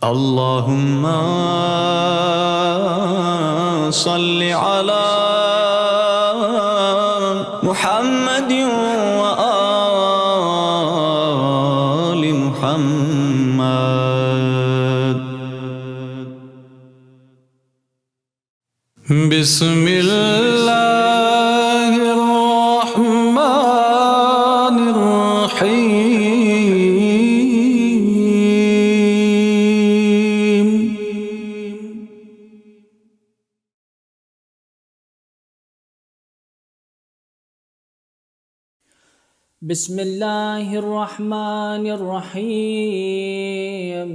اللهم صل على محمد وآل محمد. بسم الله الرحمن الرحيم. بسم الله الرحمن الرحيم.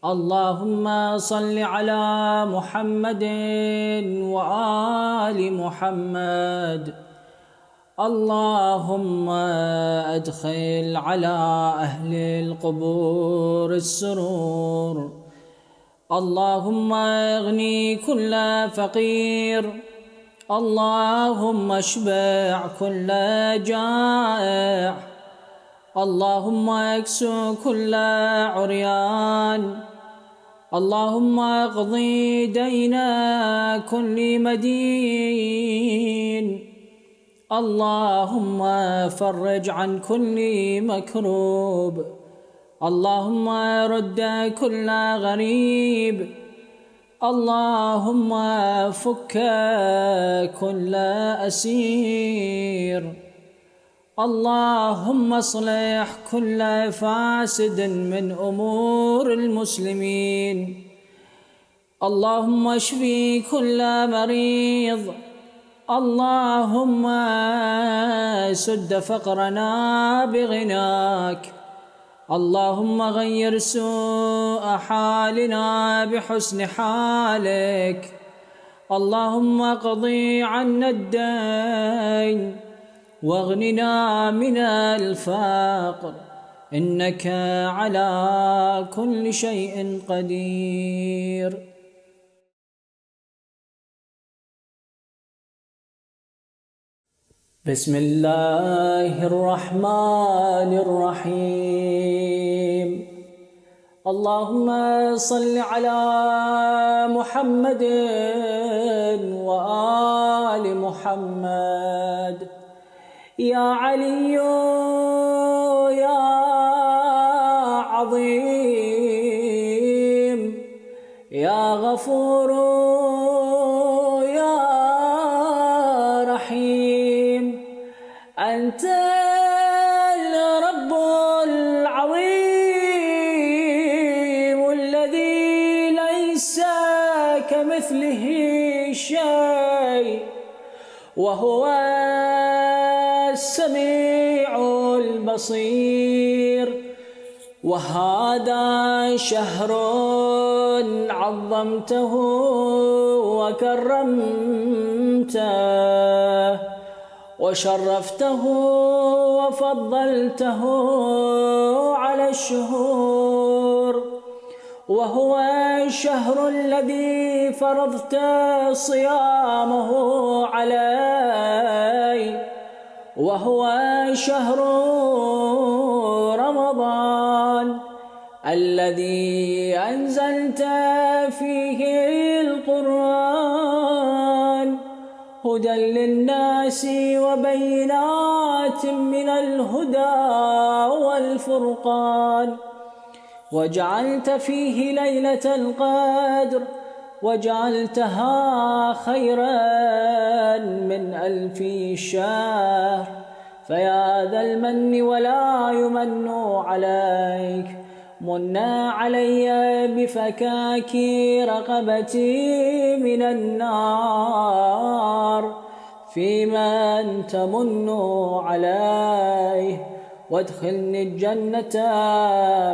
اللهم صل على محمد وآل محمد. اللهم أدخل على أهل القبور السرور. اللهم اغني كل فقير. اللهم اشبع كل جائع. اللهم اكسو كل عريان. اللهم اقضي دين كل مدين. اللهم فرج عن كل مكروب. اللهم رد كل غريب. اللهم فك كل أسير. اللهم اصلح كل فاسد من أمور المسلمين. اللهم اشفي كل مريض. اللهم سد فقرنا بغناك. اللهم غير سوء حالنا بحسن حالك. اللهم اقضي عنا الدين واغننا من الفقر، إنك على كل شيء قدير. بسم الله الرحمن الرحيم. اللهم صل على محمد وآل محمد. يا علي يا عظيم يا غفور يا رحيم. أنت الرب العظيم الذي ليس كمثله شيء، وهو السميع البصير. وهذا شهر عظمته وكرمته وشرفته وفضلته على الشهور، وهو الشهر الذي فرضت صيامه علي، وهو شهر رمضان الذي أنزلت فيه القرآن هدى للناس وبينات من الهدى والفرقان. وجعلت فيه ليلة القدر وجعلتها خيرا من 1000 شهر. فيا ذا المن ولا يمن عليك، من علي بفكاك رقبتي من النار فيمن تمن عليه، وادخلني الجنة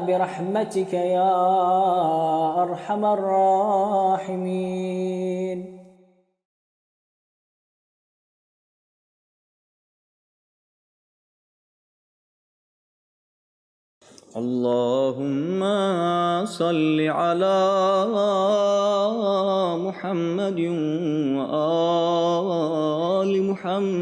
برحمتك يا أرحم الراحمين. اللهم صل على محمد وآل محمد.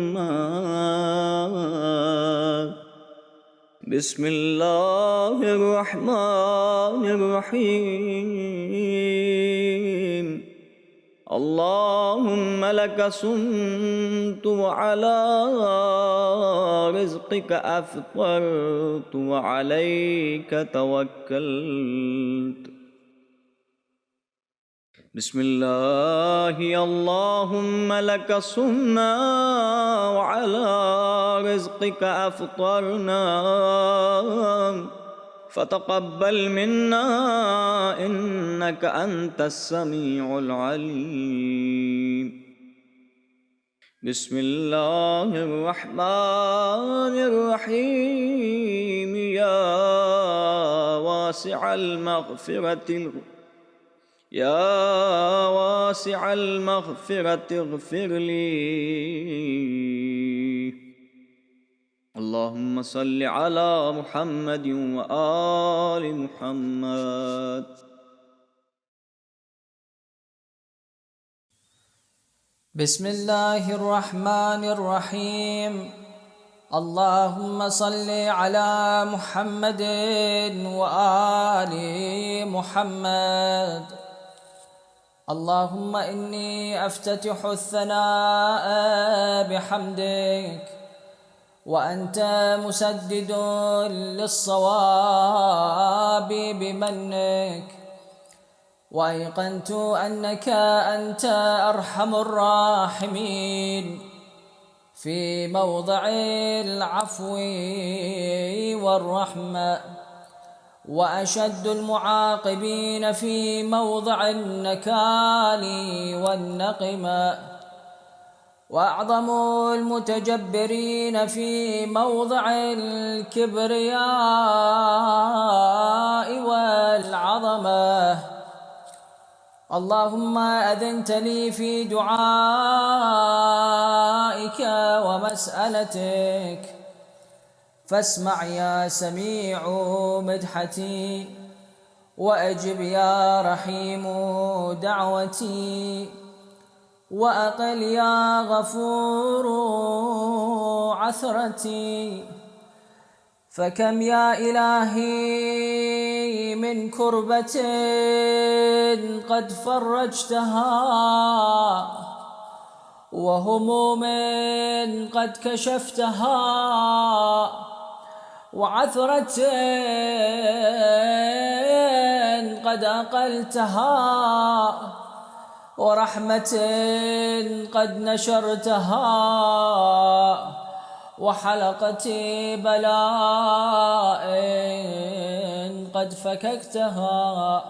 بسم الله الرحمن الرحيم اللهم لك صمت وعلى رزقك أفطرت وعليك توكلت بسم الله اللهم لك صمنا وعلى رزقك أفطرنا فتقبل منا إنك أنت السميع العليم بسم الله الرحمن الرحيم يا واسع المغفرة اغفر لي اللهم صل على محمد وآل محمد بسم الله الرحمن الرحيم اللهم صل على محمد وآل محمد اللهم إني أفتتح الثناء بحمدك وأنت مسدد للصواب بمنك وأيقنت أنك أنت أرحم الراحمين في موضع العفو والرحمة وأشد المعاقبين في موضع النكال والنقمة وأعظم المتجبرين في موضع الكبرياء والعظمة اللهم أذنت لي في دعائك ومسألتك فاسمع يا سميع مدحتي وأجب يا رحيم دعوتي وأقل يا غفور عثرتي فكم يا إلهي من كربة قد فرجتها وهموم قد كشفتها وعثرة قد أقلتها ورحمة قد نشرتها وحلقة بلاء قد فككتها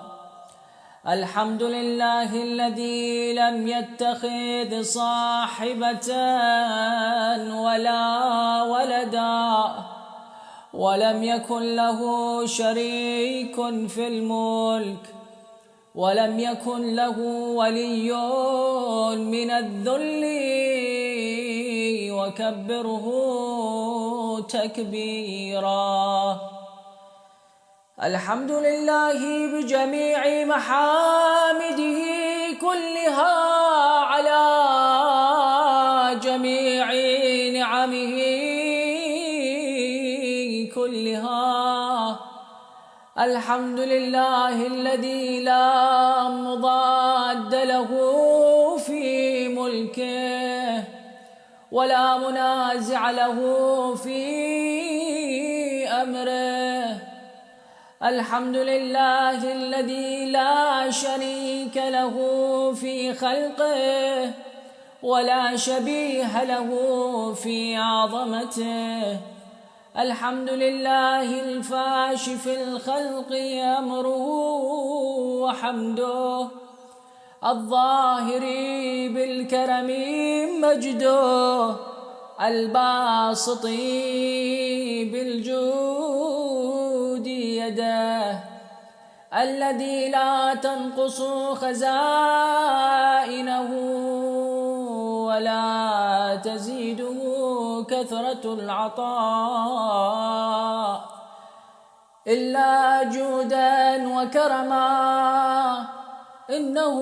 الحمد لله الذي لم يتخذ صاحبة ولا ولدا ولم يكن له شريك في الملك ولم يكن له ولي من الذل وكبره تكبيرا الحمد لله بجميع محامده كلها على جميع نعمه كلها الحمد لله الذي لا مضاد له في ملكه ولا منازع له في أمره الحمد لله الذي لا شريك له في خلقه ولا شبيه له في عظمته الحمد لله الفاش في الخلق أمره وحمده الظاهر بالكرم مجده الباسط بالجود يده الذي لا تنقص خزائنه ولا تزيده كثرة العطاء إلا جودا وكرما إنه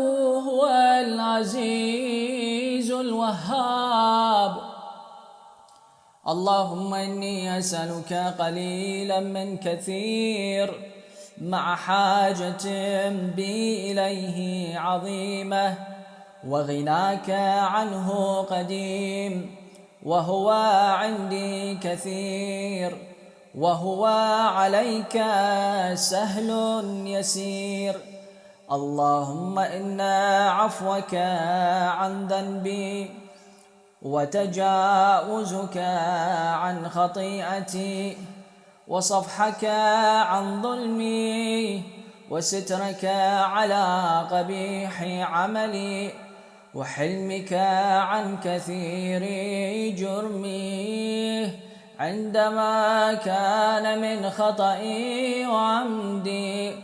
هو العزيز الوهاب اللهم إني أسألك قليلا من كثير مع حاجة بي إليه عظيمة، وغناك عنه قديم، وهو عندي كثير، وهو عليك سهل يسير. اللهم إن عفوك عن ذنبي، وتجاوزك عن خطيئتي، وصفحك عن ظلمي، وسترك على قبيح عملي، وحلمك عن كثير جرمي عندما كان من خطئي وعمدي.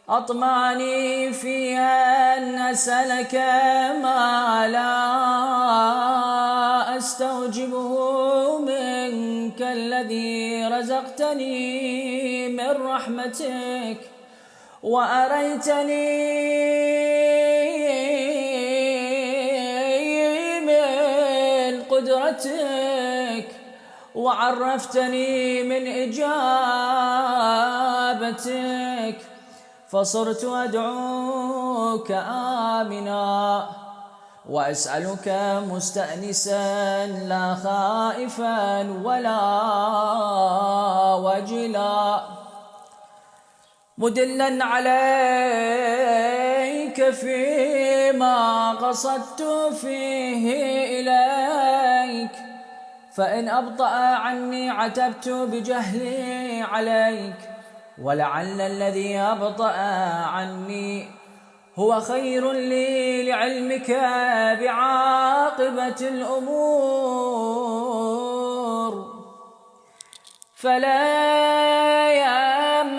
أطمعني في أن أسألك ما لا أستوجبه منك الذي رزقتني من رحمتك، وأريتني من قدرتك، وعرفتني من إجابتك، فصرت أدعوك آمنا، وأسألك مستأنسا لا خائفا ولا وجلا، مدلا عليك فيما قصدت فيه إليك، فإن أبطأ عني عتبت بجهلي عليك، ولعل الذي أبطأ عني هو خير لي لعلمك بعاقبة الأمور. فلا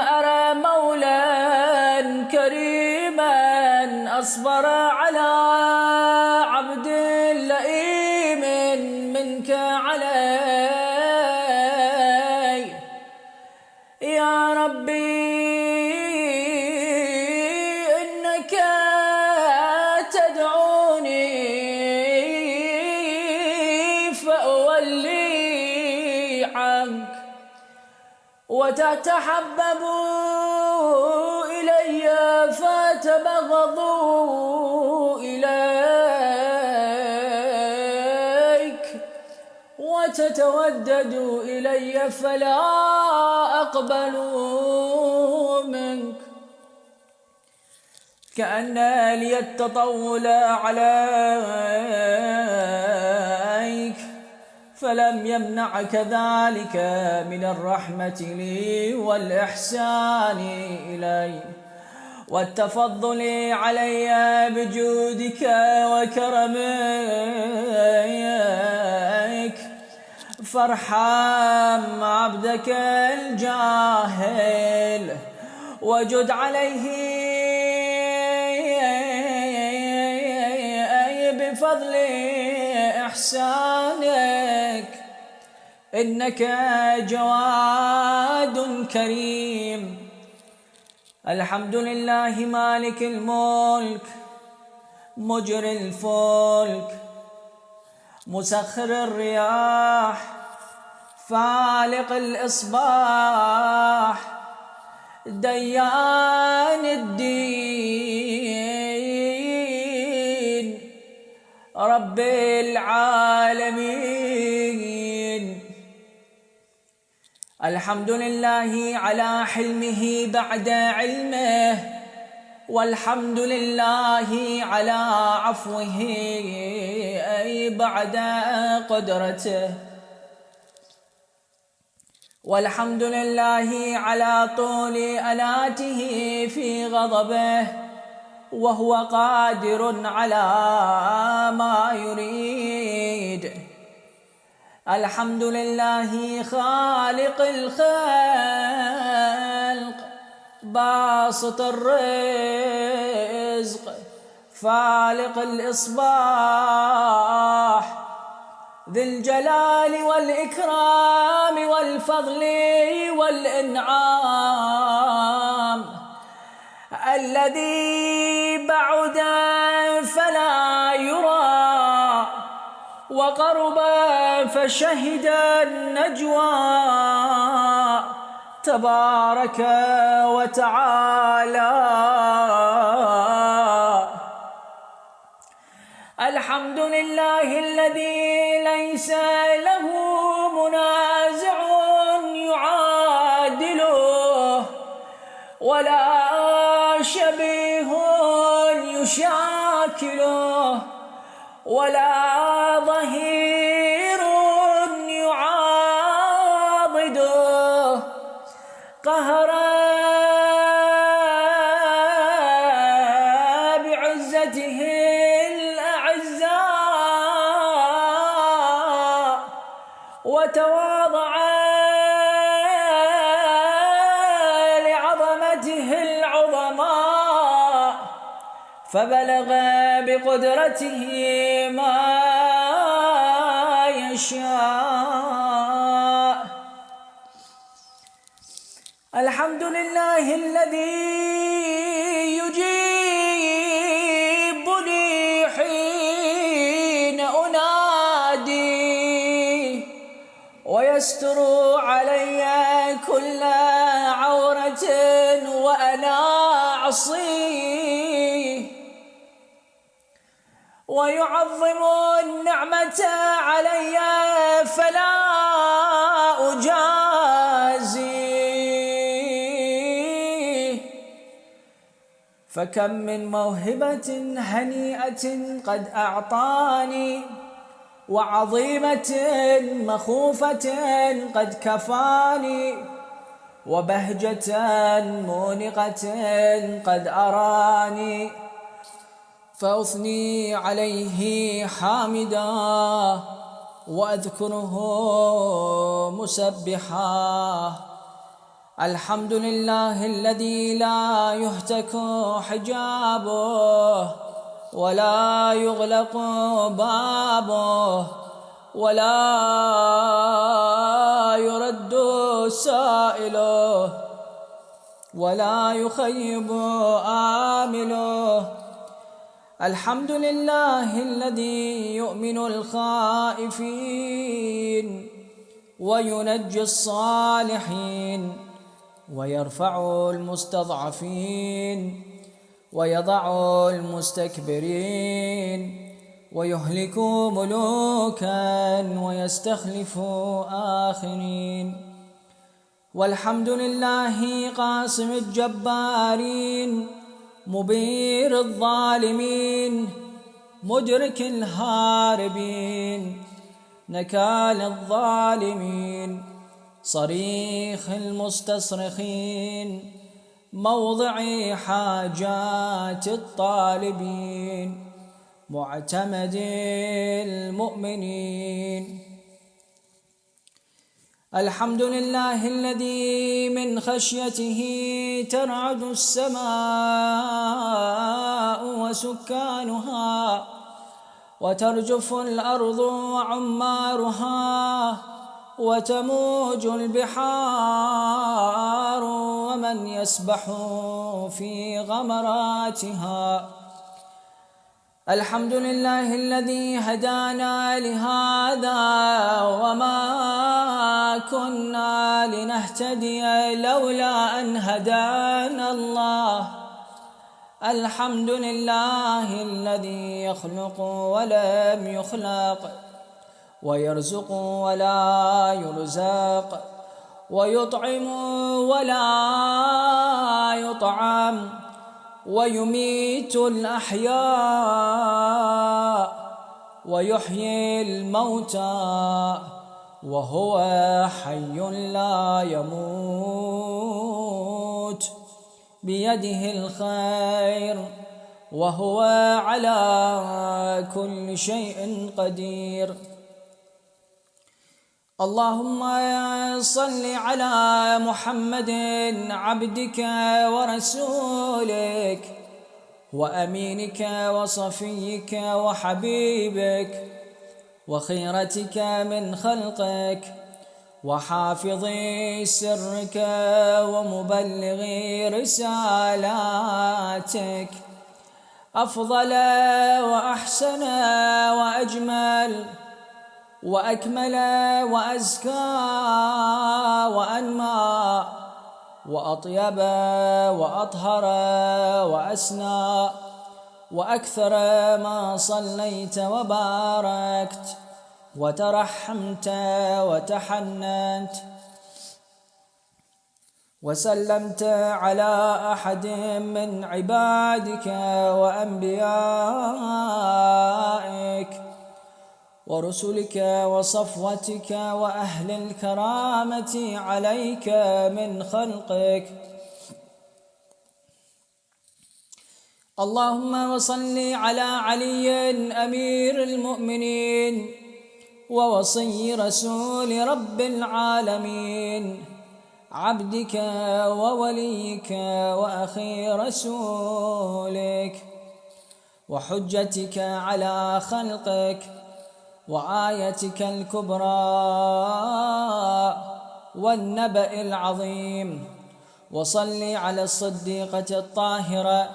أرى مولا كريما أصبر على عبد لئيم منك علي. يا ربي إنك تدعوني فأولي عنك، وتتحبب إلي فأتبغض إليك، وتتودد إلي فلا أقبل منك. كأن لي التطول عليك، فلم يمنعك ذلك من الرحمة لي والإحسان إلي والتفضل علي بجودك وكرمك. فارحم عبدك الجاهل وجد عليه بفضل إحسانك، إنك جواد كريم. الحمد لله مالك الملك مجري الفلك مسخر الرياح فالق الإصباح ديان الدين رب العالمين. الحمد لله على حلمه بعد علمه، والحمد لله على عفوه أي بعد قدرته، والحمد لله على طول أناته في غضبه، وهو قادر على ما يريد. الحمد لله خالق الخلق باسط الرزق فالق الإصباح ذي الجلال والإكرام والفضل والإنعام، الذي بعد فلا يرى وقربا فشهد النجوى تبارك وتعالى. الحمد لله الذي ليس له منازع يعادله ولا شبيه يشاكله ولا ظهير يعاضده قهر بعزته الأعزاء وتواضع لعظمته العظماء فبلغ بقدرته ما يشاء. الحمد لله الذي يجيبني حين أنادي ويستر علي كل عورة وأنا أعصيه ويعظم النعمة علي فلا أجازيه. فكم من موهبة هنيئة قد أعطاني وعظيمة مخوفة قد كفاني وبهجة مونقة قد أراني فأثني عليه حامدا وأذكره مسبحا. الحمد لله الذي لا يهتك حجابه ولا يغلق بابه ولا يرد سائله ولا يخيب آمله. الحمد لله الذي يؤمن الخائفين وينجي الصالحين ويرفع المستضعفين ويضع المستكبرين ويهلك ملوكا ويستخلف آخرين. والحمد لله قاسم الجبارين مبير الظالمين مدرك الهاربين نكال الظالمين صريخ المستصرخين موضع حاجات الطالبين معتمد المؤمنين. الحمد لله الذي من خشيته ترعد السماء وسكانها وترجف الأرض وعمارها وتموج البحار ومن يسبح في غمراتها. الحمد لله الذي هدانا لهذا وما كنا لنهتدي لولا أن هدانا الله. الحمد لله الذي يخلق ولم يخلق ويرزق ولا يرزق ويطعم ولا يطعم ويميت الأحياء ويحيي الموتى وهو حي لا يموت بيده الخير وهو على كل شيء قدير. اللهم صل على محمد عبدك ورسولك وأمينك وصفيك وحبيبك وخيرتك من خلقك وحافظ سرك ومبلغ رسالاتك أفضل وأحسن وأجمل وأكمل وأزكى وأنمى وأطيب وأطهر وأسنى وأكثر ما صليت وباركت وترحمت وتحننت وسلمت على أحد من عبادك وأنبيائك ورسلك وصفوتك وأهل الكرامة عليك من خلقك. اللهم وصل على علي أمير المؤمنين ووصي رسول رب العالمين، عبدك ووليك وأخي رسولك وحجتك على خلقك وآيتك الكبرى والنبأ العظيم. وصل على الصديقة الطاهرة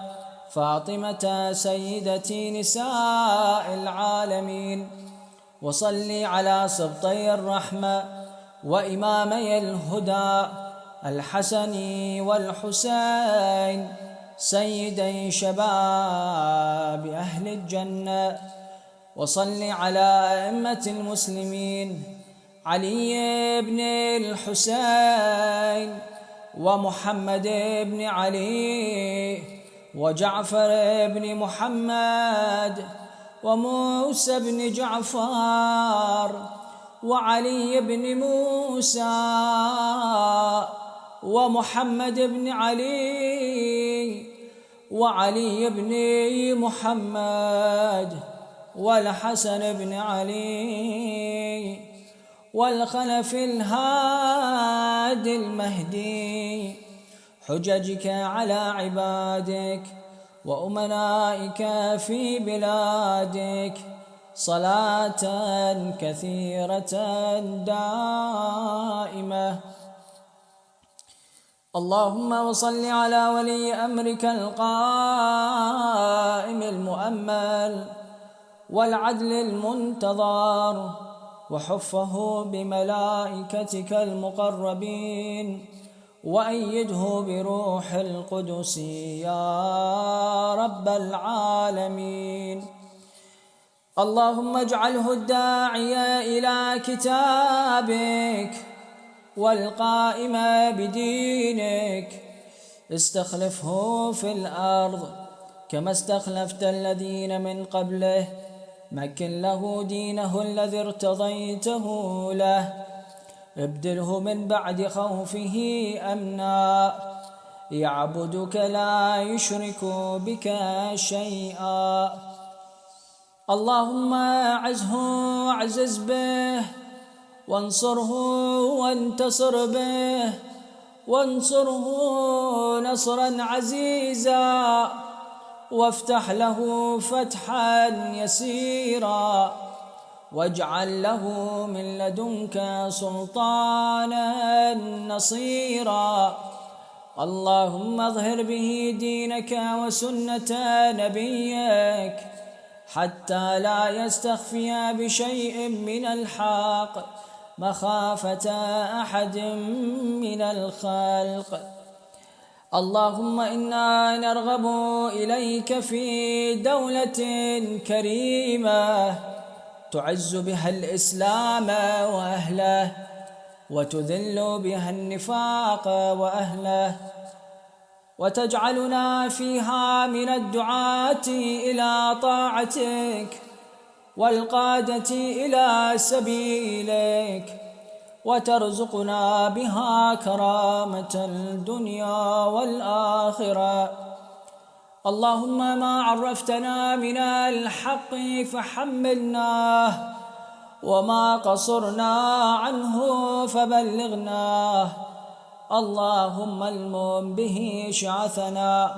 فاطمة سيدة نساء العالمين، وصل على سبطي الرحمة وإمامي الهدى الحسن والحسين سيدي شباب أهل الجنة. وصل على أئمة المسلمين علي بن الحسين ومحمد بن علي وجعفر بن محمد وموسى بن جعفر وعلي بن موسى ومحمد بن علي وعلي بن محمد والحسن بن علي والخلف الهادي المهدي، حججك على عبادك وأمنائك في بلادك صلاة كثيرة دائمة. اللهم وصل على ولي أمرك القائم المؤمل والعدل المنتظر وحفه بملائكتك المقربين وأيده بروح القدس يا رب العالمين. اللهم اجعله الداعي إلى كتابك والقائم بدينك، استخلفه في الأرض كما استخلفت الذين من قبله، مكن له دينه الذي ارتضيته له، ابدله من بعد خوفه أمنا، يعبدك لا يشرك بك شيئا. اللهم أعزه واعزز به، وانصره وانتصر به، وانصره نصرا عزيزا، وافتح له فتحا يسيرا، واجعل له من لدنك سلطانا نصيرا. اللهم اظهر به دينك وسنة نبيك حتى لا يستخفي بشيء من الحق مخافة أحد من الخلق. اللهم إنا نرغب إليك في دولة كريمة تعز بها الإسلام وأهله، وتذل بها النفاق وأهله، وتجعلنا فيها من الدعاة إلى طاعتك والقادة إلى سبيلك، وترزقنا بها كرامة الدنيا والآخرة. اللهم ما عرفتنا من الحق فحملناه، وما قصرنا عنه فبلغناه. اللهم المم به شعثنا،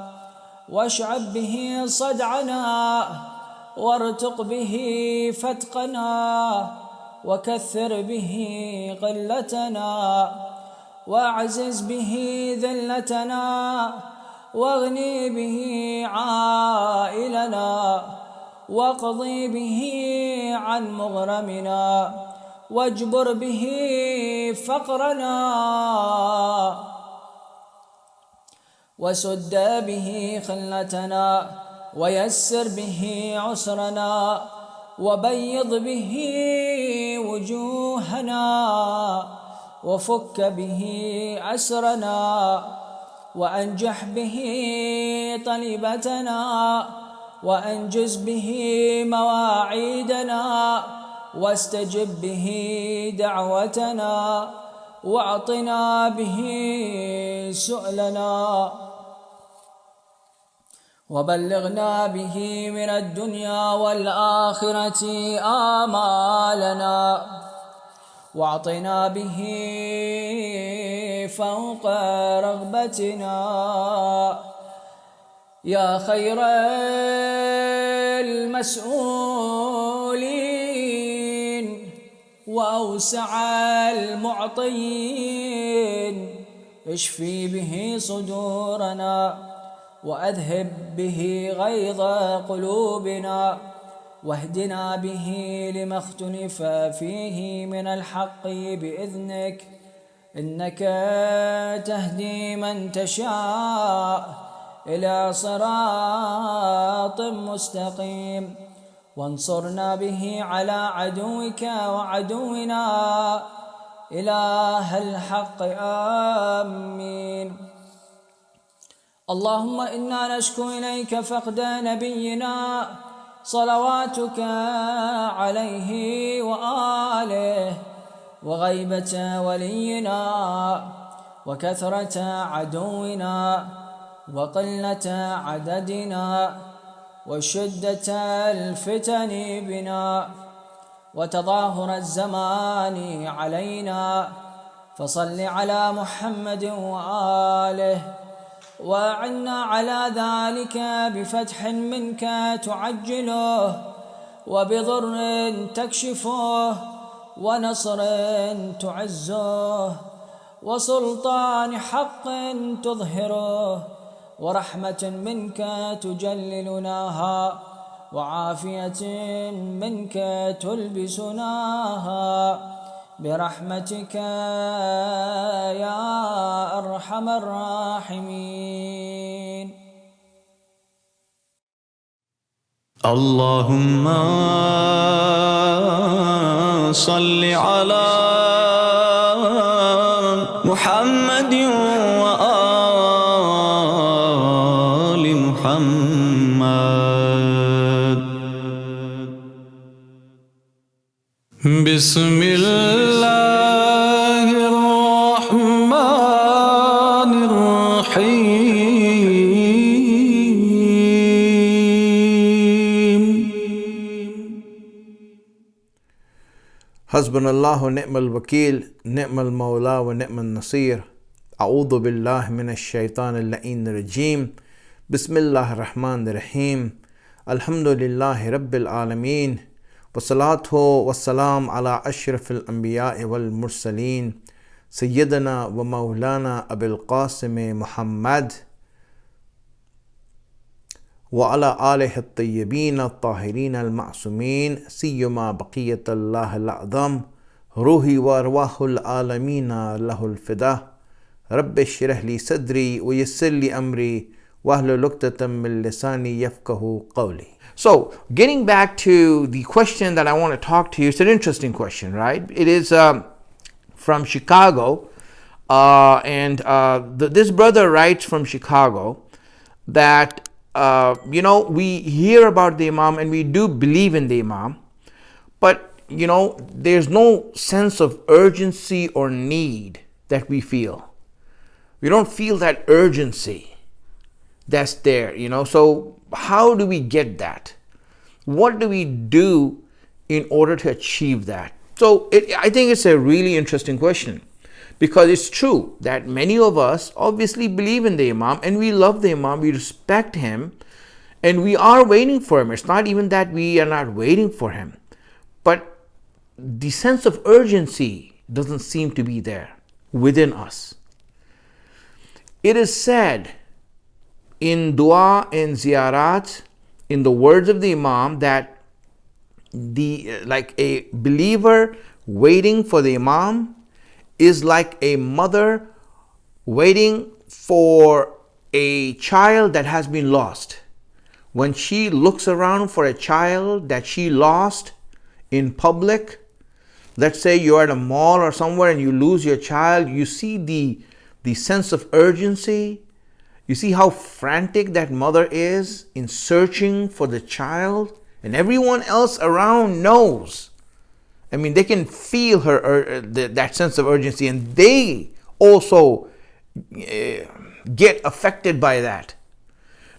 واشعب به صدعنا، وارتق به فتقنا، وكثر به قلتنا، واعزز به ذلتنا، واغني به عائلنا، واقضي به عن مغرمنا، واجبر به فقرنا وسد به خلتنا ويسر به عسرنا وبيض به وجوهنا وفك به أسرنا وأنجح به طلبتنا وأنجز به مواعيدنا واستجب به دعوتنا واعطنا به سؤلنا وبلغنا به من الدنيا والآخرة آمالنا واعطنا به فوق رغبتنا يا خير المسؤولين وأوسع المعطين اشفي به صدورنا وأذهب به غيظ قلوبنا واهدنا به لما اختلف فيه من الحق بإذنك إنك تهدي من تشاء إلى صراط مستقيم وانصرنا به على عدوك وعدونا إله الحق آمين اللهم إنا نشكو إليك فقد نبينا صلواتك عليه وآله وغيبة ولينا وكثرة عدونا وقلة عددنا وشدة الفتن بنا وتظاهر الزمان علينا فصل على محمد وآله وأعنا على ذلك بفتح منك تعجله وبضر تكشفه ونصر تعزه وسلطان حق تظهره ورحمة منك تجللناها وعافية منك تلبسناها برحمتك يا أرحم الراحمين اللهم صل على محمد وآل محمد بسم الله الرحمن الرحيم حسبنا الله ونعم الوكيل نعم المولى ونعم النصير أعوذ بالله من الشيطان اللعين الرجيم بسم الله الرحمن الرحيم الحمد لله رب العالمين والصلاة والسلام على أشرف الأنبياء والمرسلين سيدنا ومولانا أبي القاسم محمد وعلى آله الطيبين الطاهرين المعصومين سيما بقية الله الأعظم روحي وأرواح العالمين له الفداء رب اشرح لي صدري ويسر لي أمري واحلل عقدة من لساني يفقهوا قولي. So, getting back to the question that I want to talk to you, it's an interesting question, right? It is from Chicago, this brother writes from Chicago that, we hear about the Imam and we do believe in the Imam, but, there's no sense of urgency or need that we feel. We don't feel that urgency that's there, So how do we get that? What do we do in order to achieve that? So I think it's a really interesting question, because it's true that many of us obviously believe in the Imam and we love the Imam, we respect him, and we are waiting for him. It's not even that we are not waiting for him, but the sense of urgency doesn't seem to be there within us. It is said in dua and ziyarat, in the words of the Imam, that a believer waiting for the Imam is like a mother waiting for a child that has been lost. When she looks around for a child that she lost in public, let's say you're at a mall or somewhere and you lose your child, you see the sense of urgency. You see how frantic that mother is in searching for the child, and everyone else around knows. I mean, they can feel that sense of urgency, and they also get affected by that.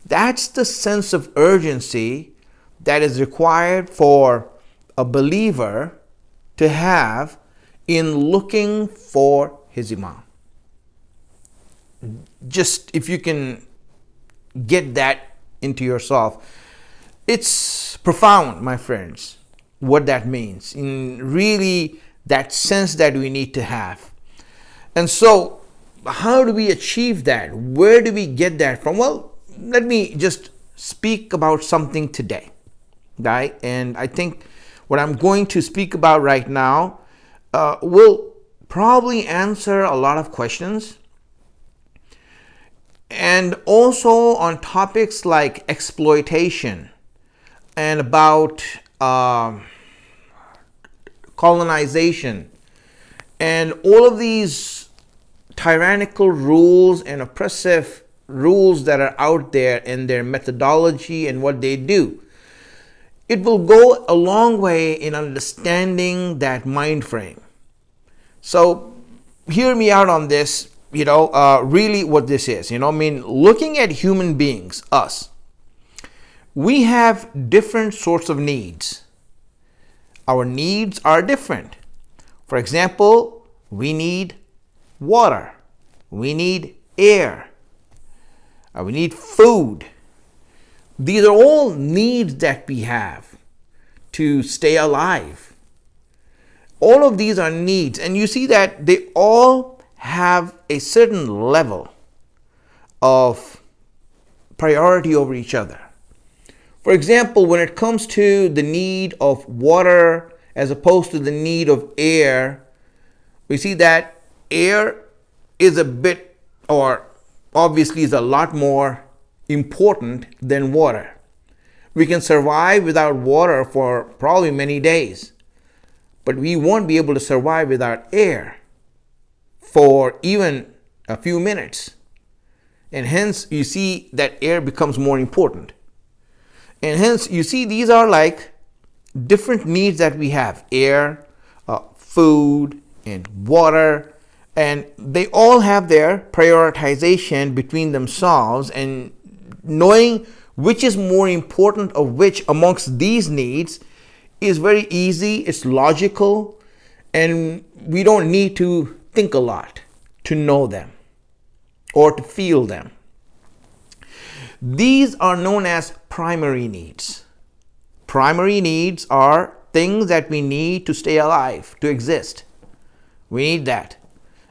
That's the sense of urgency that is required for a believer to have in looking for his Imam. Just if you can get that into yourself, it's profound, my friends, what that means, in really that sense that we need to have. And so, how do we achieve that? Where do we get that from? Well, let me just speak about something today, right? And I think what I'm going to speak about right now will probably answer a lot of questions. And also on topics like exploitation and about colonization and all of these tyrannical rules and oppressive rules that are out there and their methodology and what they do. It will go a long way in understanding that mind frame. So hear me out on this, really what this is. Looking at human beings, us, we have different sorts of needs. Our needs are different. For example, we need water, we need air, we need food. These are all needs that we have to stay alive. All of these are needs, and you see that they all have a certain level of priority over each other. For example, when it comes to the need of water as opposed to the need of air, we see that air is obviously is a lot more important than water. We can survive without water for probably many days, but we won't be able to survive without air for even a few minutes. And hence you see that air becomes more important. And hence you see these are like different needs that we have: air, food, and water. And they all have their prioritization between themselves, and knowing which is more important of which amongst these needs is very easy, it's logical, and we don't need to think a lot to know them or to feel them. These are known as primary needs. Primary needs are things that we need to stay alive, to exist. We need that.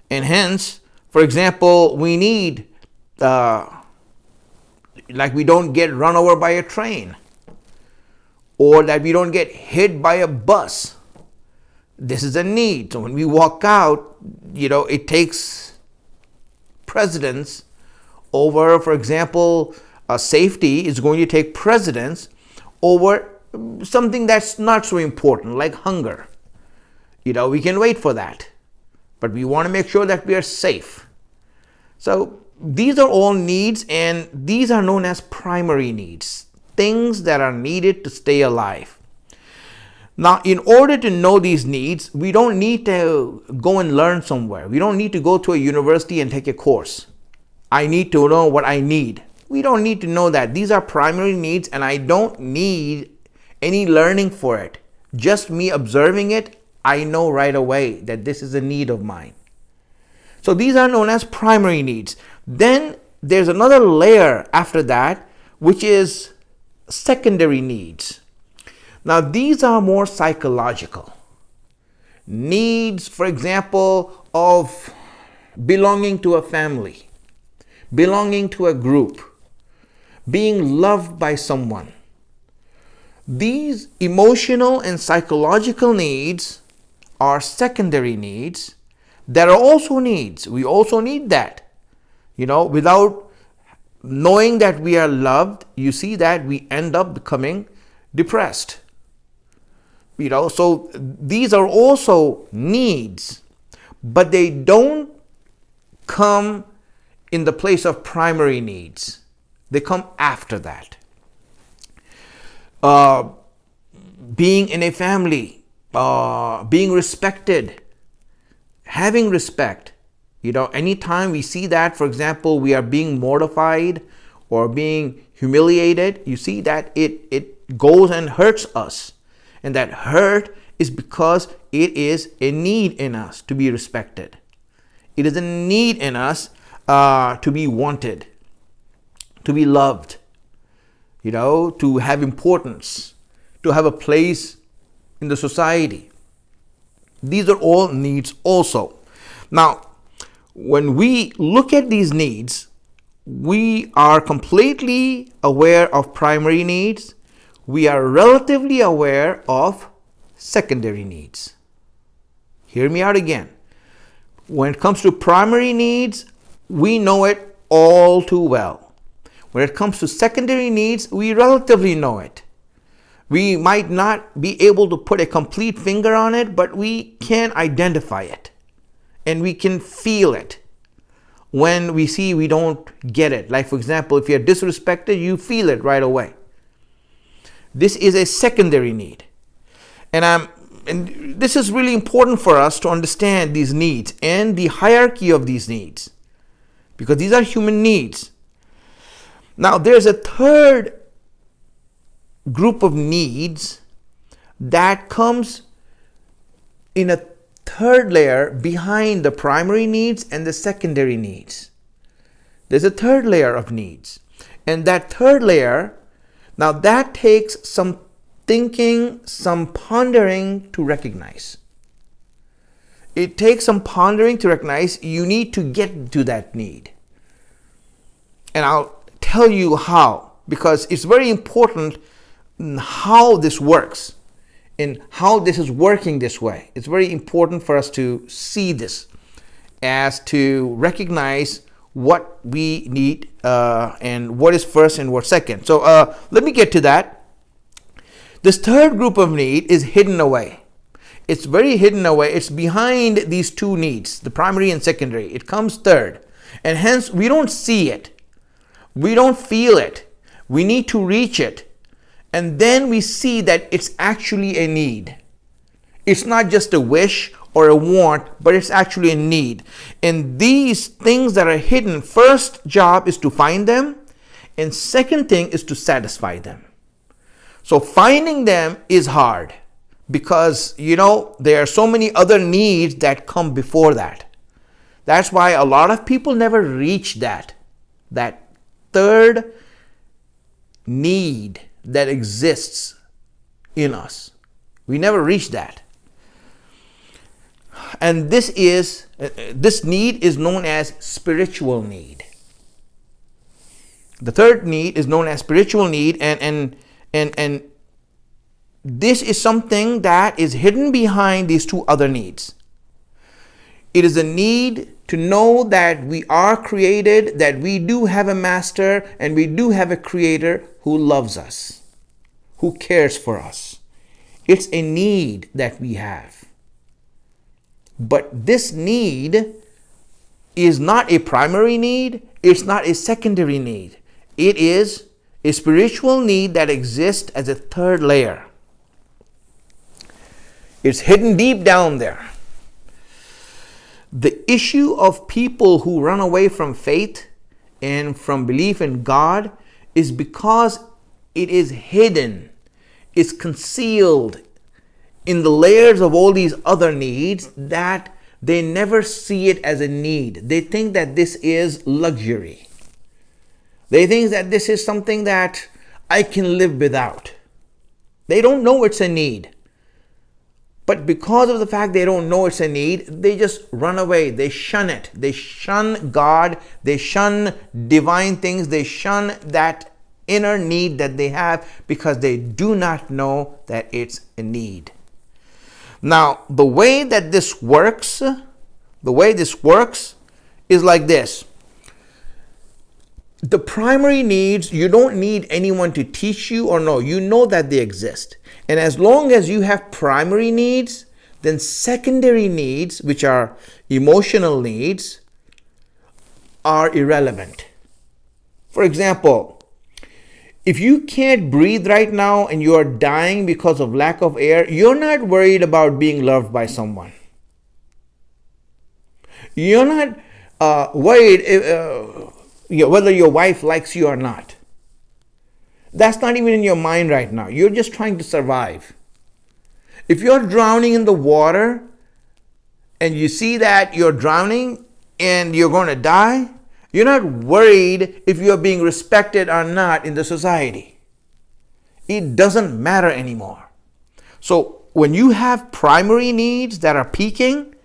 And hence, for example, we need, like we don't get run over by a train, or that we don't get hit by a bus. This is a need. So when we walk out, it takes precedence over, for example, safety is going to take precedence over something that's not so important, like hunger. We can wait for that, but we want to make sure that we are safe. So these are all needs, and these are known as primary needs, things that are needed to stay alive. Now, in order to know these needs, we don't need to go and learn somewhere. We don't need to go to a university and take a course. I need to know what I need. We don't need to know that. These are primary needs, and I don't need any learning for it. Just me observing it, I know right away that this is a need of mine. So these are known as primary needs. Then there's another layer after that, which is secondary needs. Now these are more psychological. Needs, for example, of belonging to a family, belonging to a group, being loved by someone. These emotional and psychological needs are secondary needs that are also needs. We also need that. Without knowing that we are loved, you see that we end up becoming depressed. So these are also needs, but they don't come in the place of primary needs. They come after that. Being in a family, being respected, having respect. Anytime we see that, for example, we are being mortified or being humiliated, you see that it goes and hurts us. And that hurt is because it is a need in us to be respected. It is a need in us to be wanted, to be loved, to have importance, to have a place in the society. These are all needs also. Now, when we look at these needs, we are completely aware of primary needs. We are relatively aware of secondary needs. Hear me out again. When it comes to primary needs, we know it all too well. When it comes to secondary needs, we relatively know it. We might not be able to put a complete finger on it, but we can identify it. And we can feel it when we see we don't get it. Like, for example, if you're disrespected, you feel it right away. This is a secondary need. And this is really important for us to understand these needs and the hierarchy of these needs, because these are human needs. Now, there's a third group of needs that comes in a third layer behind the primary needs and the secondary needs. There's a third layer of needs. And that third layer, now that takes some thinking, some pondering to recognize. It takes some pondering to recognize you need to get to that need. And I'll tell you how, because it's very important how this works and how this is working this way. It's very important for us to see this as to recognize what we need and what is first and what's second. So let me get to that. This third group of need is hidden away. It's very hidden away. It's behind these two needs, the primary and secondary. It comes third. And hence, we don't see it. We don't feel it. We need to reach it. And then we see that it's actually a need. It's not just a wish or a want, but it's actually a need. And these things that are hidden, first job is to find them. And second thing is to satisfy them. So finding them is hard because, there are so many other needs that come before that. That's why a lot of people never reach that third need that exists in us. We never reach that. And this need is known as spiritual need. The third need is known as spiritual need, and this is something that is hidden behind these two other needs. It is a need to know that we are created, that we do have a master, and we do have a creator who loves us, who cares for us. It's a need that we have. But this need is not a primary need, it's not a secondary need. It is a spiritual need that exists as a third layer. It's hidden deep down there. The issue of people who run away from faith and from belief in God is because it is hidden, it's concealed in the layers of all these other needs that they never see it as a need. They think that this is luxury. They think that this is something that I can live without. They don't know it's a need. But because of the fact they don't know it's a need, they just run away. They shun it. They shun God. They shun divine things. They shun that inner need that they have because they do not know that it's a need. Now, the way this works is like this. The primary needs, you don't need anyone to teach you or know. You know that they exist. And as long as you have primary needs, then secondary needs, which are emotional needs, are irrelevant. For example, if you can't breathe right now and you are dying because of lack of air, you're not worried about being loved by someone. You're not worried whether your wife likes you or not. That's not even in your mind right now. You're just trying to survive. If you're drowning in the water and you see that you're drowning and you're going to die, you're not worried if you're being respected or not in the society. It doesn't matter anymore. So when you have primary needs that are peaking,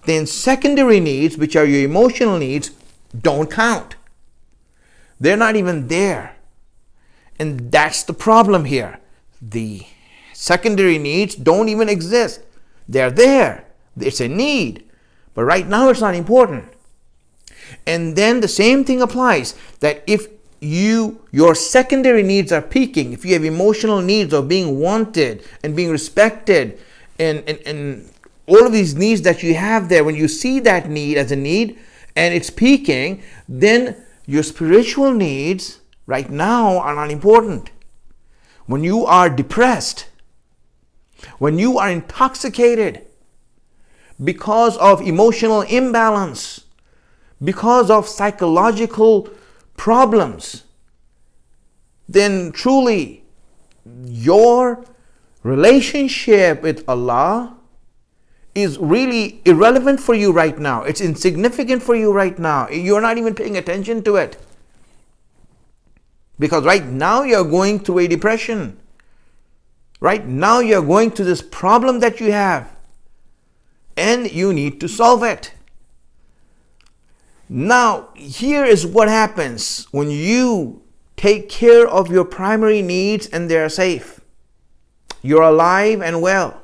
then secondary needs, which are your emotional needs, don't count. They're not even there. And that's the problem here. The secondary needs don't even exist. They're there. It's a need. But right now it's not important. And then the same thing applies, that if your secondary needs are peaking, if you have emotional needs of being wanted and being respected and all of these needs that you have there, when you see that need as a need and it's peaking, then your spiritual needs right now are not important. When you are depressed, when you are intoxicated because of emotional imbalance, because of psychological problems, then truly your relationship with Allah is really irrelevant for you right now. It's insignificant for you right now. You're not even paying attention to it. Because right now you're going through a depression. Right now you're going through this problem that you have. And you need to solve it. Now, here is what happens when you take care of your primary needs and they're safe. You're alive and well.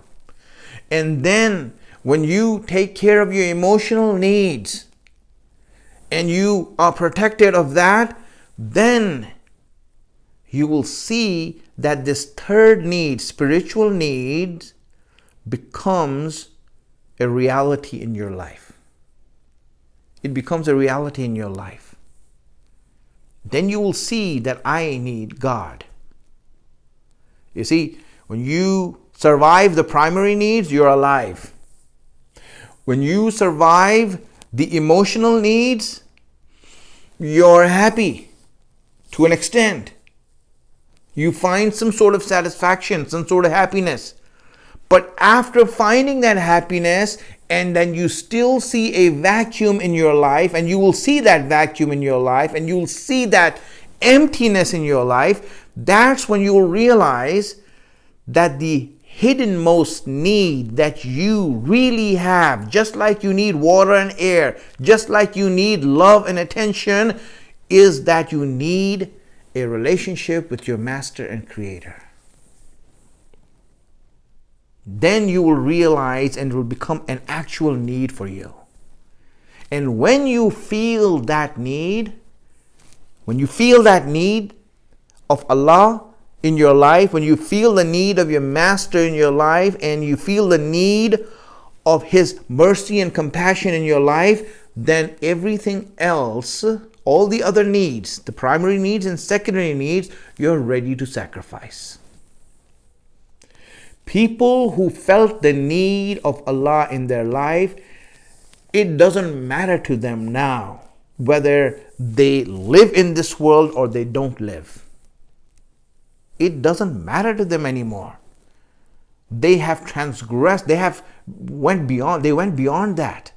And then when you take care of your emotional needs and you are protected of that, then you will see that this third need, spiritual needs, becomes a reality in your life. It becomes a reality in your life. Then you will see that I need God. You see, when you survive the primary needs, you're alive. When you survive the emotional needs, you're happy to an extent. You find some sort of satisfaction, some sort of happiness. But after finding that happiness, and then you still see a vacuum in your life, and you will see that vacuum in your life, and you will see that emptiness in your life, that's when you will realize that the hiddenmost need that you really have, just like you need water and air, just like you need love and attention, is that you need a relationship with your Master and Creator. Then you will realize, and it will become an actual need for you. And when you feel that need, of Allah in your life, when you feel the need of your Master in your life, and you feel the need of His mercy and compassion in your life, then everything else, all the other needs, the primary needs and secondary needs, you're ready to sacrifice. People who felt the need of Allah in their life, it doesn't matter to them now whether they live in this world or they don't live. It doesn't matter to them anymore. They have transgressed, they went beyond that.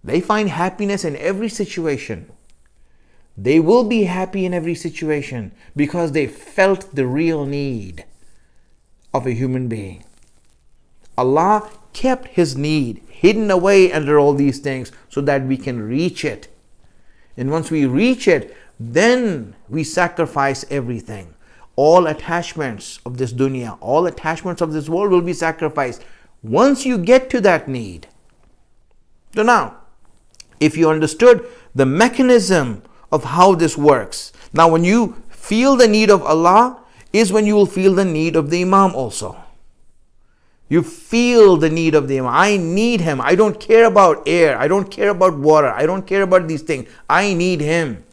They find happiness in every situation. They will be happy in every situation because they felt the real need of a human being. Allah kept His need hidden away under all these things so that we can reach it. And once we reach it, then we sacrifice everything. all attachments of this dunya, all attachments of this world will be sacrificed once you get to that need. So now, if you understood the mechanism of how this works, now when you feel the need of Allah is when you will feel the need of the Imam also. You feel the need of the Imam. I need him. I don't care about air. I don't care about water. I don't care about these things. I need him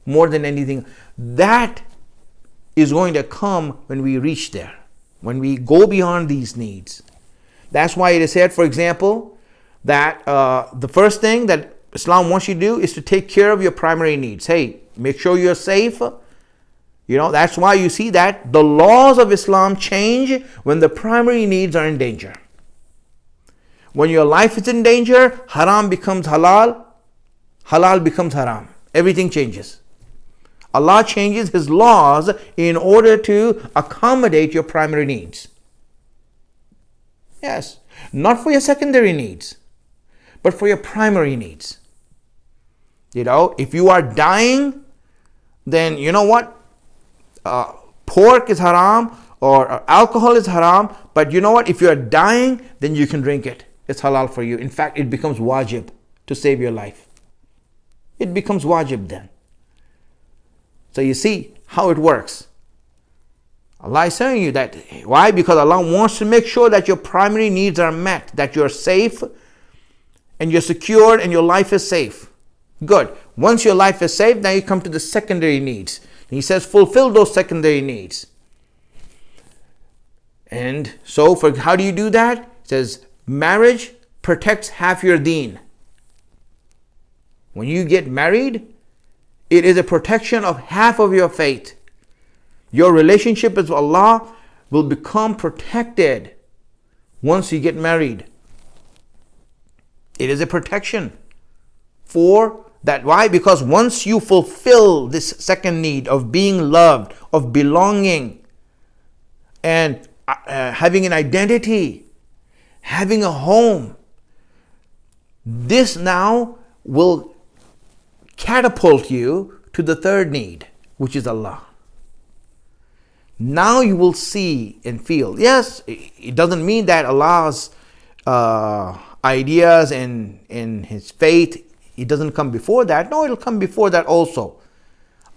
more than anything. That is going to come when we reach there, when we go beyond these needs. That's why it is said, for example, that the first thing that Islam wants you to do is to take care of your primary needs. Hey, make sure you're safe. That's why you see that the laws of Islam change when the primary needs are in danger. When your life is in danger, haram becomes halal, halal becomes haram. Everything changes. Allah changes His laws in order to accommodate your primary needs. Yes, not for your secondary needs, but for your primary needs. If you are dying, then you know what? Pork is haram or alcohol is haram, but you know what? If you are dying, then you can drink it. It's halal for you. In fact, it becomes wajib to save your life. It becomes wajib then. So you see how it works. Allah is telling you that. Why? Because Allah wants to make sure that your primary needs are met, that you're safe and you're secured and your life is safe. Good. Once your life is safe, now you come to the secondary needs. He says, fulfill those secondary needs. And so, how do you do that? It says, marriage protects half your deen. When you get married, it is a protection of half of your faith. Your relationship with Allah will become protected once you get married. It is a protection for that. Why? Because once you fulfill this second need of being loved, of belonging, and having an identity, having a home, this now will catapult you to the third need, which is Allah. Now you will see and feel. Yes, it doesn't mean that Allah's ideas and His faith, it doesn't come before that. No, it'll come before that also.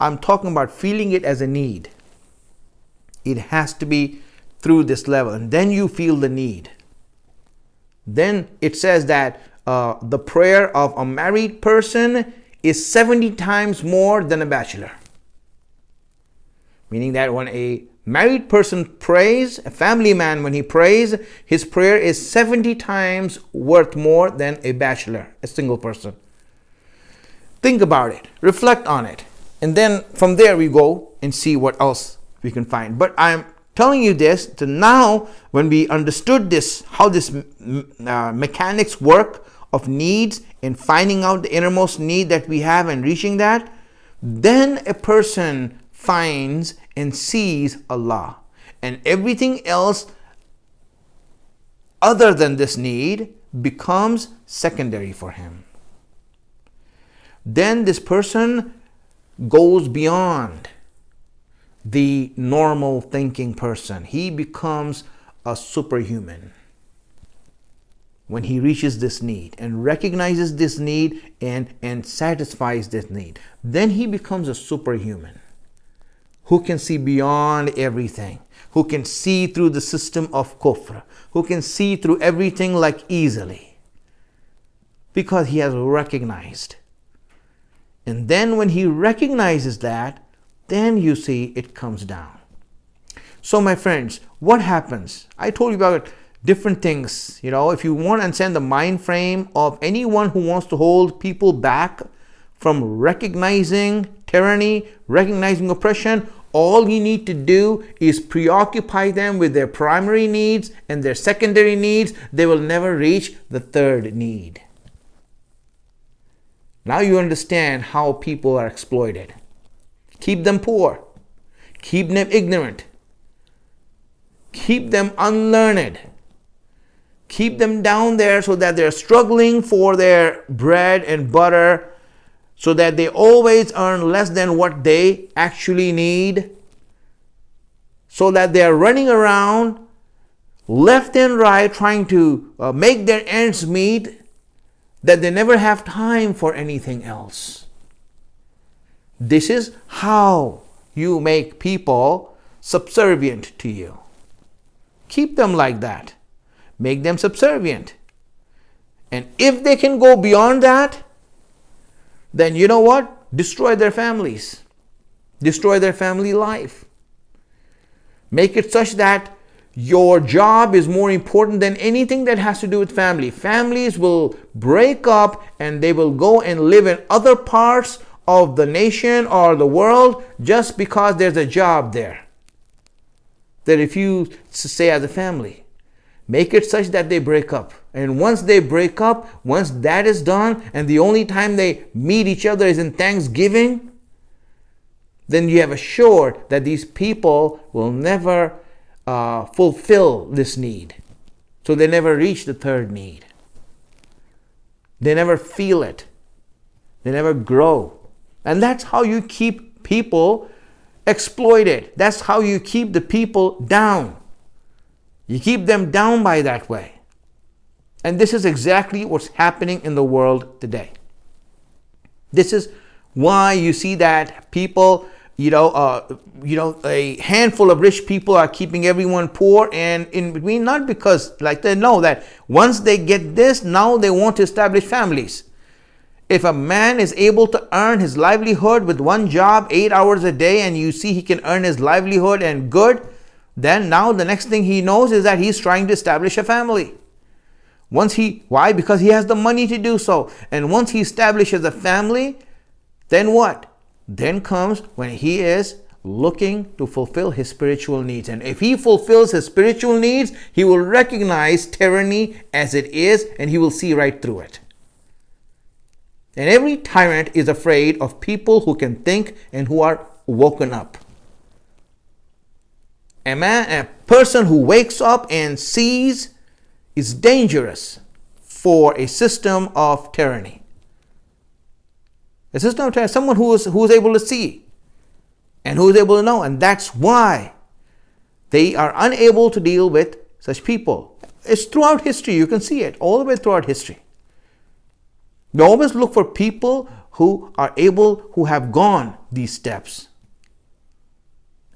I'm talking about feeling it as a need. It has to be through this level, and then you feel the need. Then it says that the prayer of a married person is 70 times more than a bachelor. Meaning that when a married person prays, a family man, when he prays, his prayer is 70 times worth more than a bachelor, a single person. Think about it, reflect on it, and then from there we go and see what else we can find. But I'm telling you this to now, when we understood this, how this mechanics work of needs and finding out the innermost need that we have and reaching that, then a person finds and sees Allah, and everything else other than this need becomes secondary for him. Then this person goes beyond the normal thinking person. He becomes a superhuman when he reaches this need and recognizes this need and satisfies this need. Then he becomes a superhuman who can see beyond everything, who can see through the system of kufr, who can see through everything like easily, because he has recognized. And then when he recognizes that, then you see it comes down. So my friends, what happens? I told you about different things. If you want to understand the mind frame of anyone who wants to hold people back from recognizing tyranny, recognizing oppression, all you need to do is preoccupy them with their primary needs and their secondary needs. They will never reach the third need. Now you understand how people are exploited. Keep them poor. Keep them ignorant. Keep them unlearned. Keep them down there so that they're struggling for their bread and butter, so that they always earn less than what they actually need. so that they are running around left and right trying to make their ends meet, that they never have time for anything else. This is how you make people subservient to you. Keep them like that. Make them subservient. And if they can go beyond that, then you know what? Destroy their families. Destroy their family life. Make it such that your job is more important than anything that has to do with family. Families will break up and they will go and live in other parts of the nation or the world just because there's a job there. They refuse to stay as a family. Make it such that they break up. And once they break up, once that is done, and the only time they meet each other is in Thanksgiving, then you have assured that these people will never fulfill this need. So they never reach the third need. They never feel it. They never grow. And that's how you keep people exploited. That's how you keep the people down. You keep them down by that way. And this is exactly what's happening in the world today. This is why you see that people, a handful of rich people are keeping everyone poor, and in between, not because like they know that once they get this, now they want to establish families. If a man is able to earn his livelihood with one job, 8 hours a day, and you see he can earn his livelihood and good, then now the next thing he knows is that he's trying to establish a family. Why? Because he has the money to do so. And once he establishes a family, then what? Then comes when he is looking to fulfill his spiritual needs. And if he fulfills his spiritual needs, he will recognize tyranny as it is, and he will see right through it. And every tyrant is afraid of people who can think and who are woken up. A person who wakes up and sees is dangerous for a system of tyranny. A system of tyranny, someone who is able to see and who is able to know. And that's why they are unable to deal with such people. It's throughout history. You can see it all the way throughout history. They always look for people who are able, who have gone these steps.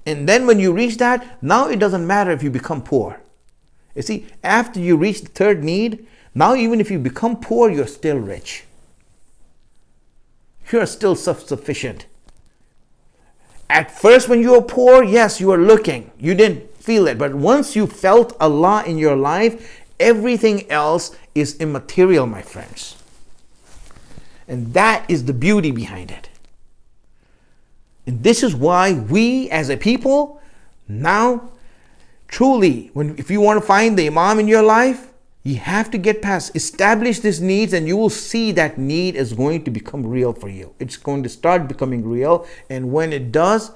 And then when you reach that, now it doesn't matter if you become poor. You see, after you reach the third need, now even if you become poor, you're still rich. You're still self-sufficient. At first when you were poor, yes, you were looking. You didn't feel it. But once you felt Allah in your life, everything else is immaterial, my friends. And that is the beauty behind it. And this is why we as a people now truly, if you want to find the Imam in your life, you have to get past, establish these needs, and you will see that need is going to become real for you. It's going to start becoming real. And when it does,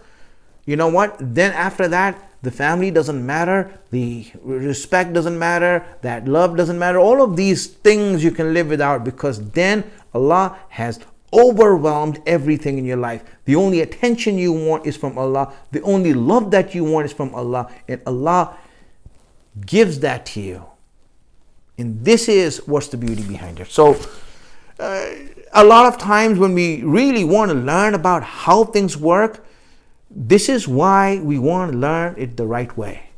you know what? Then after that, the family doesn't matter, the respect doesn't matter, that love doesn't matter. All of these things you can live without, because then Allah has overwhelmed everything in your life. The only attention you want is from Allah. The only love that you want is from Allah. And Allah gives that to you. And this is what's the beauty behind it. So a lot of times when we really want to learn about how things work, this is why we want to learn it the right way.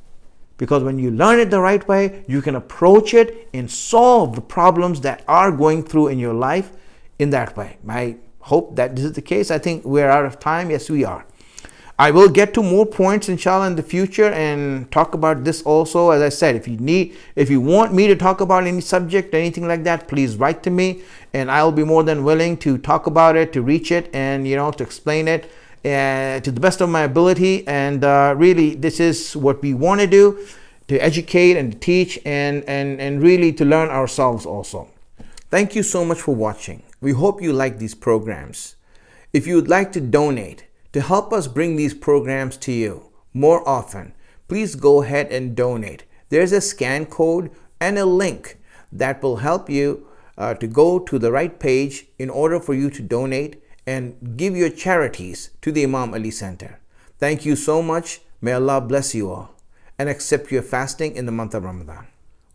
Because when you learn it the right way, you can approach it and solve the problems that are going through in your life in that way. I hope that this is the case. I think we're out of time. Yes, we are. I will get to more points inshallah in the future and talk about this also. As I said, if you want me to talk about any subject, anything like that, please write to me and I'll be more than willing to talk about it, to reach it, and to explain it to the best of my ability. And really, this is what we want to do, to educate and teach and really to learn ourselves also. Thank you so much for watching. We hope you like these programs. If you would like to donate to help us bring these programs to you more often, please go ahead and donate. There's a scan code and a link that will help you to go to the right page in order for you to donate and give your charities to the Imam Ali Center. Thank you so much. May Allah bless you all and accept your fasting in the month of Ramadan.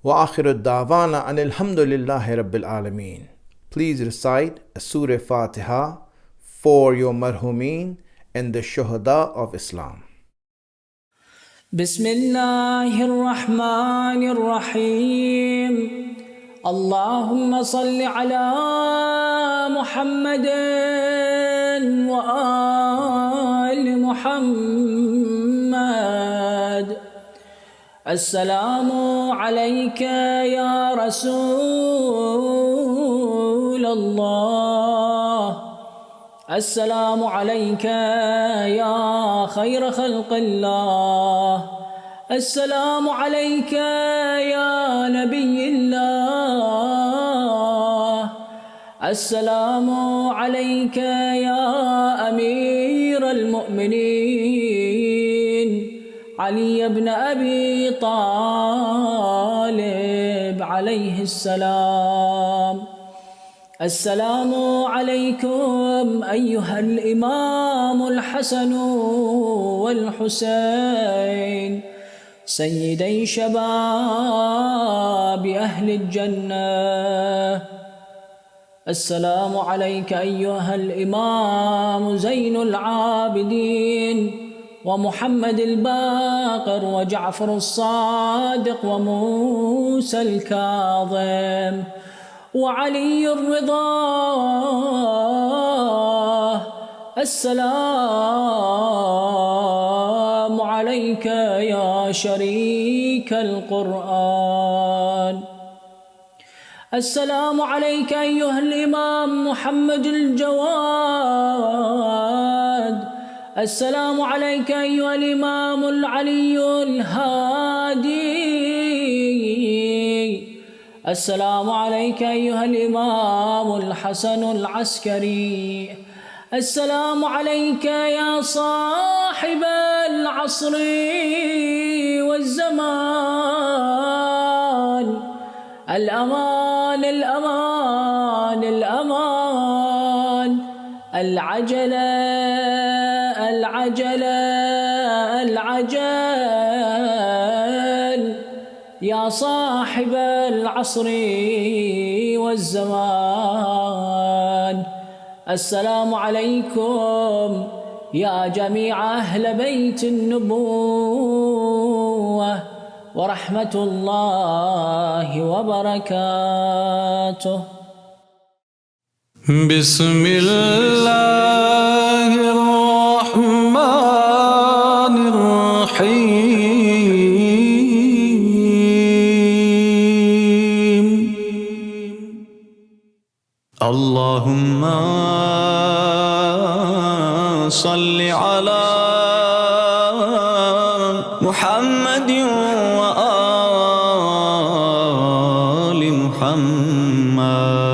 Wa akhiru da'wana anil hamdulillahi rabbil alameen. Please recite a Surah Fatiha for your marhumeen and the shuhada of Islam. Bismillahir Rahmanir Rahim. Allahumma salli ala Muhammadin wa ali Muhammad. Assalamu alayka ya Rasul Allah. السلام عليك يا خير خلق الله. السلام عليك يا نبي الله. السلام عليك يا أمير المؤمنين علي بن أبي طالب عليه السلام. السلام عليكم أيها الإمام الحسن والحسين سيدي شباب أهل الجنة. السلام عليك أيها الإمام زين العابدين ومحمد الباقر وجعفر الصادق وموسى الكاظم وعلي الرضا. السلام عليك يا شريك القرآن. السلام عليك أيها الإمام محمد الجواد. السلام عليك أيها الإمام العلي الهادي. السلام عليك أيها الإمام الحسن العسكري. السلام عليك يا صاحب العصر والزمان. الأمان الأمان الأمان. العجلة العجلة العجل يا صاحب العصر والزمان. السلام عليكم يا جميع أهل بيت النبوة ورحمة الله وبركاته. بسم الله الرحمن الرحيم. اللهم صل على محمد وآل محمد